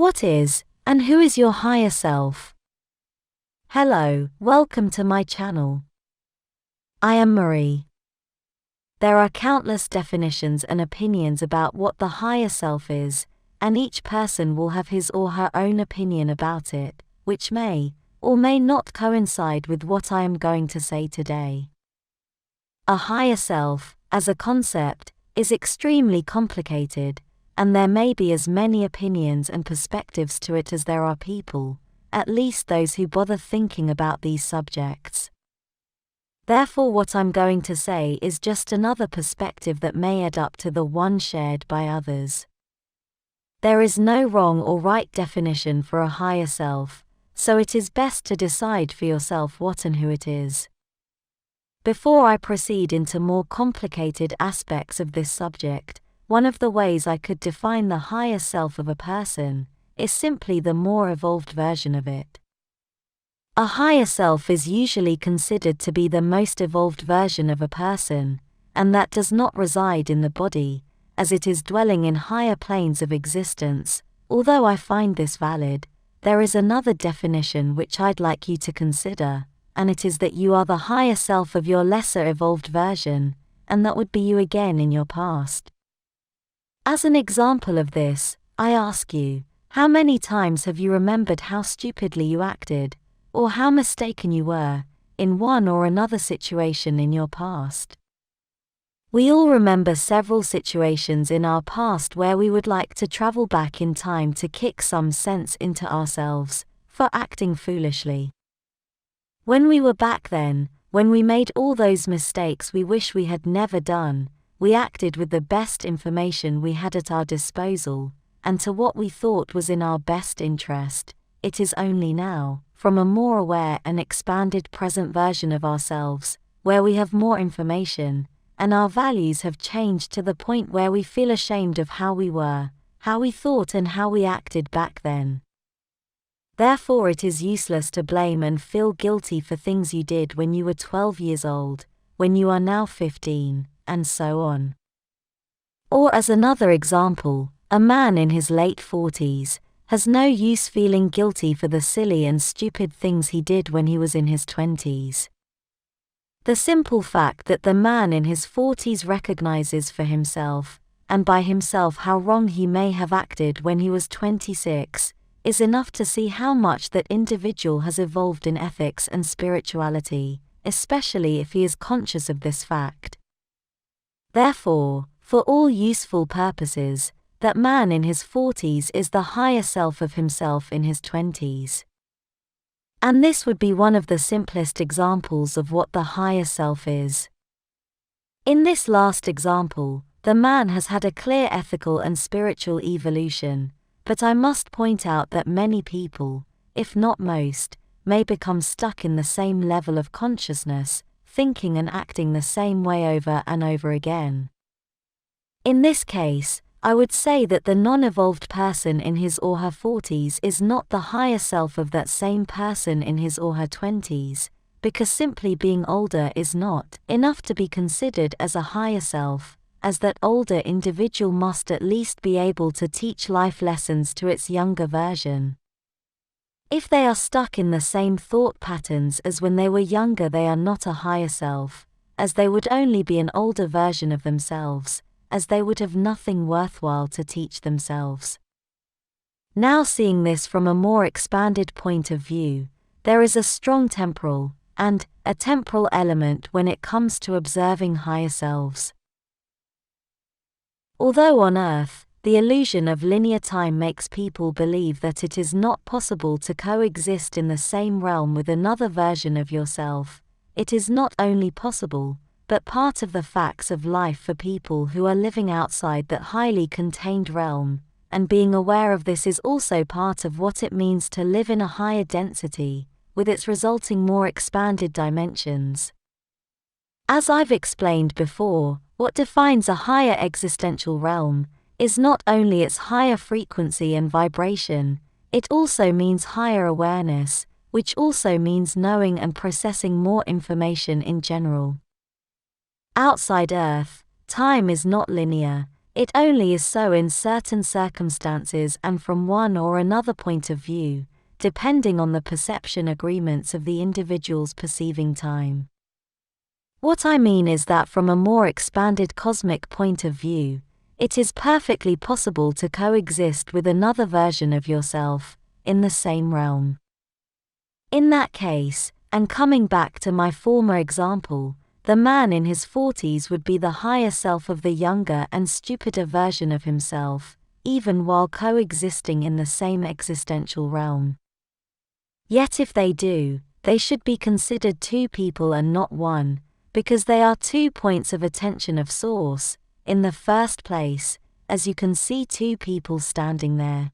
What is, and who is your higher self? Hello, welcome to my channel. I am Marie. There are countless definitions and opinions about what the higher self is, and each person will have his or her own opinion about it, which may, or may not coincide with what I am going to say today. A higher self, as a concept, is extremely complicated, and there may be as many opinions and perspectives to it as there are people, at least those who bother thinking about these subjects. Therefore, what I'm going to say is just another perspective that may add up to the one shared by others. There is no wrong or right definition for a higher self, so it is best to decide for yourself what and who it is. Before I proceed into more complicated aspects of this subject, one of the ways I could define the higher self of a person is simply the more evolved version of it. A higher self is usually considered to be the most evolved version of a person, and that does not reside in the body, as it is dwelling in higher planes of existence. Although I find this valid, there is another definition which I'd like you to consider, and it is that you are the higher self of your lesser evolved version, and that would be you again in your past. As an example of this, I ask you, how many times have you remembered how stupidly you acted, or how mistaken you were, in one or another situation in your past? We all remember several situations in our past where we would like to travel back in time to kick some sense into ourselves for acting foolishly. When we were back then, when we made all those mistakes we wish we had never done, we acted with the best information we had at our disposal, and to what we thought was in our best interest. It is only now, from a more aware and expanded present version of ourselves, where we have more information, and our values have changed to the point where we feel ashamed of how we were, how we thought and how we acted back then. Therefore, it is useless to blame and feel guilty for things you did when you were 12 years old, when you are now 15, and so on. Or as another example, a man in his late 40s has no use feeling guilty for the silly and stupid things he did when he was in his 20s. The simple fact that the man in his 40s recognizes for himself, and by himself, how wrong he may have acted when he was 26, is enough to see how much that individual has evolved in ethics and spirituality, especially if he is conscious of this fact. Therefore, for all useful purposes, that man in his 40s is the higher self of himself in his 20s. And this would be one of the simplest examples of what the higher self is. In this last example, the man has had a clear ethical and spiritual evolution, but I must point out that many people, if not most, may become stuck in the same level of consciousness, thinking and acting the same way over and over again. In this case, I would say that the non-evolved person in his or her 40s is not the higher self of that same person in his or her 20s, because simply being older is not enough to be considered as a higher self, as that older individual must at least be able to teach life lessons to its younger version. If they are stuck in the same thought patterns as when they were younger, they are not a higher self, as they would only be an older version of themselves, as they would have nothing worthwhile to teach themselves. Now, seeing this from a more expanded point of view, there is a strong temporal and a temporal element when it comes to observing higher selves. Although on Earth, the illusion of linear time makes people believe that it is not possible to coexist in the same realm with another version of yourself, it is not only possible, but part of the facts of life for people who are living outside that highly contained realm, and being aware of this is also part of what it means to live in a higher density, with its resulting more expanded dimensions. As I've explained before, what defines a higher existential realm is not only its higher frequency and vibration, it also means higher awareness, which also means knowing and processing more information in general. Outside Earth, time is not linear, It only is so in certain circumstances and from one or another point of view, depending on the perception agreements of the individual's perceiving time. What I mean is that from a more expanded cosmic point of view, it is perfectly possible to coexist with another version of yourself, in the same realm. In that case, and coming back to my former example, the man in his 40s would be the higher self of the younger and stupider version of himself, even while coexisting in the same existential realm. Yet if they do, they should be considered two people and not one, because they are 2 points of attention of source, in the first place, as you can see two people standing there.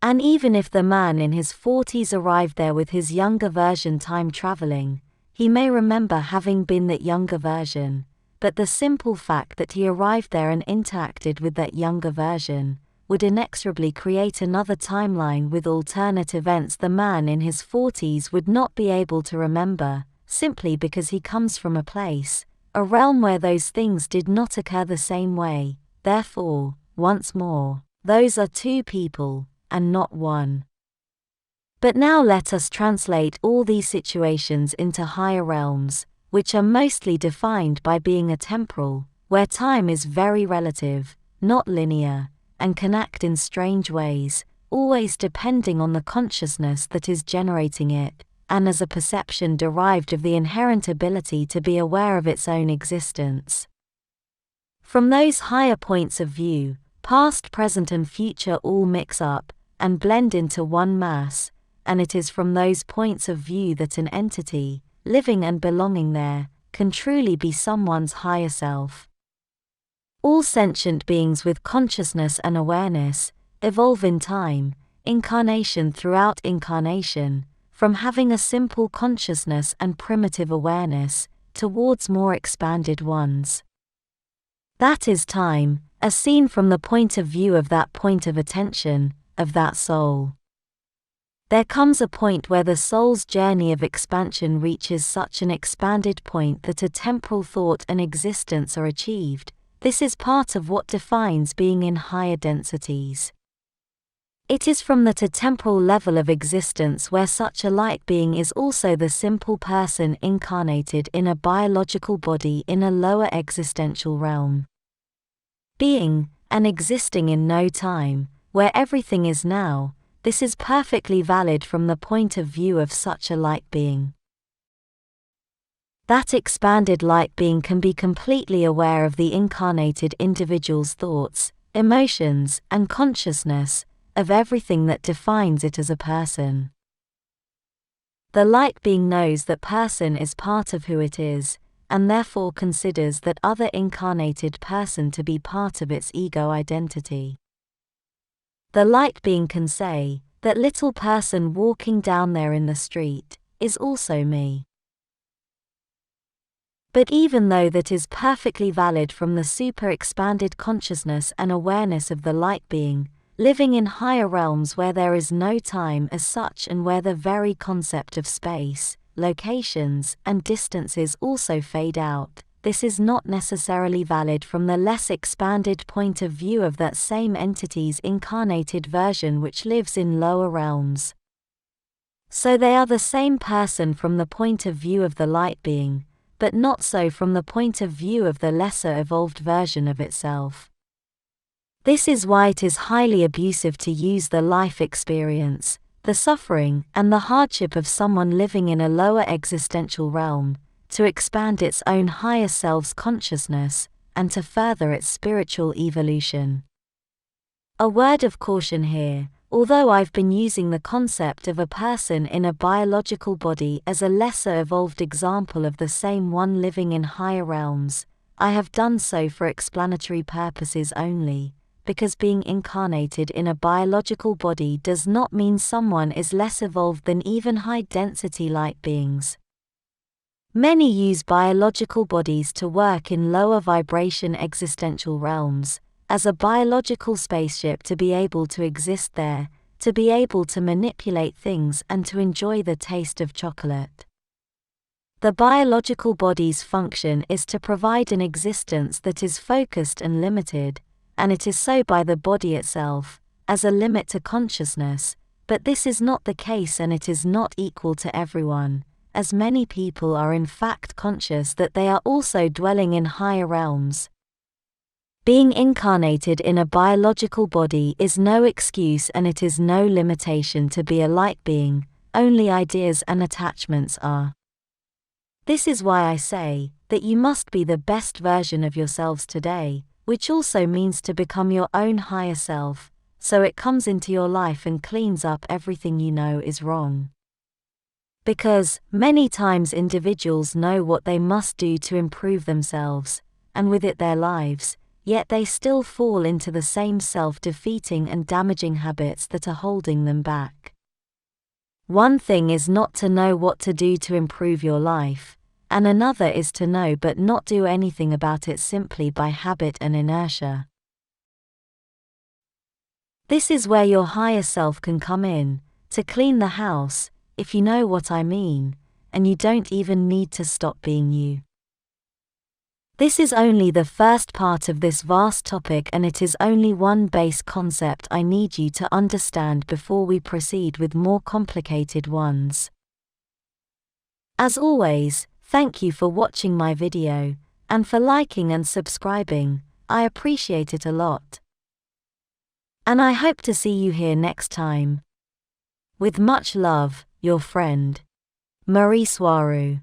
And even if the man in his 40s arrived there with his younger version time traveling, he may remember having been that younger version, but the simple fact that he arrived there and interacted with that younger version would inexorably create another timeline with alternate events the man in his 40s would not be able to remember, simply because he comes from a place, a realm where those things did not occur the same way. Therefore, once more, those are two people, and not one. But now let us translate all these situations into higher realms, which are mostly defined by being atemporal, where time is very relative, not linear, and can act in strange ways, always depending on the consciousness that is generating it, and as a perception derived of the inherent ability to be aware of its own existence. From those higher points of view, past, present and future all mix up, and blend into one mass, and it is from those points of view that an entity, living and belonging there, can truly be someone's higher self. All sentient beings with consciousness and awareness evolve in time, incarnation throughout incarnation, from having a simple consciousness and primitive awareness, towards more expanded ones. That is time, as seen from the point of view of that point of attention, of that soul. There comes a point where the soul's journey of expansion reaches such an expanded point that a temporal thought and existence are achieved. This is part of what defines being in higher densities. It is from that atemporal level of existence where such a light being is also the simple person incarnated in a biological body in a lower existential realm. Being, and existing in no time, where everything is now, this is perfectly valid from the point of view of such a light being. That expanded light being can be completely aware of the incarnated individual's thoughts, emotions, and consciousness, of everything that defines it as a person. The light being knows that person is part of who it is, and therefore considers that other incarnated person to be part of its ego identity. The light being can say, that little person walking down there in the street, is also me. But even though that is perfectly valid from the super expanded consciousness and awareness of the light being, living in higher realms where there is no time as such and where the very concept of space, locations, and distances also fade out, this is not necessarily valid from the less expanded point of view of that same entity's incarnated version which lives in lower realms. So they are the same person from the point of view of the light being, but not so from the point of view of the lesser evolved version of itself. This is why it is highly abusive to use the life experience, the suffering, and the hardship of someone living in a lower existential realm, to expand its own higher self's consciousness, and to further its spiritual evolution. A word of caution here, although I've been using the concept of a person in a biological body as a lesser evolved example of the same one living in higher realms, I have done so for explanatory purposes only, because being incarnated in a biological body does not mean someone is less evolved than even high-density light beings. Many use biological bodies to work in lower vibration existential realms, as a biological spaceship to be able to exist there, to be able to manipulate things and to enjoy the taste of chocolate. The biological body's function is to provide an existence that is focused and limited, and it is so by the body itself, as a limit to consciousness, but this is not the case and it is not equal to everyone, as many people are in fact conscious that they are also dwelling in higher realms. Being incarnated in a biological body is no excuse and it is no limitation to be a light being, only ideas and attachments are. This is why I say that you must be the best version of yourselves today, which also means to become your own higher self, so it comes into your life and cleans up everything you know is wrong. Because, many times individuals know what they must do to improve themselves, and with it their lives, yet they still fall into the same self-defeating and damaging habits that are holding them back. One thing is not to know what to do to improve your life, and another is to know but not do anything about it simply by habit and inertia. This is where your higher self can come in, to clean the house, if you know what I mean, and you don't even need to stop being you. This is only the first part of this vast topic and it is only one base concept I need you to understand before we proceed with more complicated ones. As always, thank you for watching my video, and for liking and subscribing, I appreciate it a lot. And I hope to see you here next time. With much love, your friend, Mari Swaruu.